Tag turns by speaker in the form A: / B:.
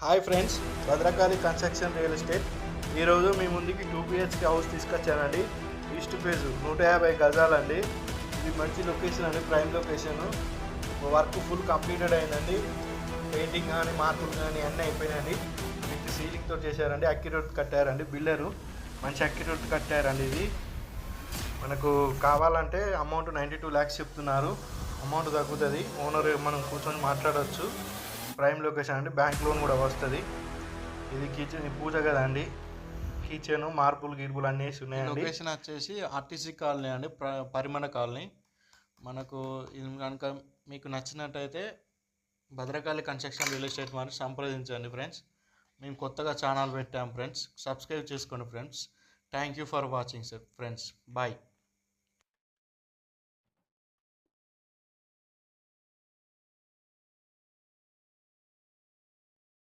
A: Hi friends, Bhadrakali construction real estate ఈరోజు మీ ముందుకి 2 BHK హౌస్ తీసుకొచ్చానండి. ఈస్ట్ ఫేజ్ 150 గజాలండి. ఇది మంచి లొకేషన్ అండి, prime location. Work full completed అయిందండి. పెయింటింగ్ కానీ మార్కులు కానీ అన్నీ అయిపోయినాయండి. విత్ సీలింగ్తో చేశారండి. అక్యురేట్ కట్టారండి. బిల్డరు మంచి అక్యురేట్ కట్టారండి. ఇది మనకు కావాలంటే అమౌంట్ 92 lakhs చెప్తున్నారు. అమౌంట్ తగ్గుతుంది. ఓనర్ మనం కూర్చొని మాట్లాడవచ్చు. ప్రైమ్ లొకేషన్ అండి. బ్యాంక్ లోన్ కూడా వస్తుంది. ఇది కిచెన్ పూజ కదండి. కిచెన్ మార్పులు గిర్బులు అన్నీ ఉన్నాయండి.
B: లొకేషన్ వచ్చేసి ఆర్టీసీ కాలనీ అండి, పరిమళ కాలనీ. మనకు ఇది కనుక మీకు నచ్చినట్టయితే భద్రకాళి కన్స్ట్రక్షన్ రియల్ ఎస్టేట్ వారిని సంప్రదించండి ఫ్రెండ్స్. మేము కొత్తగా ఛానల్ పెట్టాం ఫ్రెండ్స్, సబ్స్క్రైబ్ చేసుకోండి friends. Thank you for watching sir friends. Bye.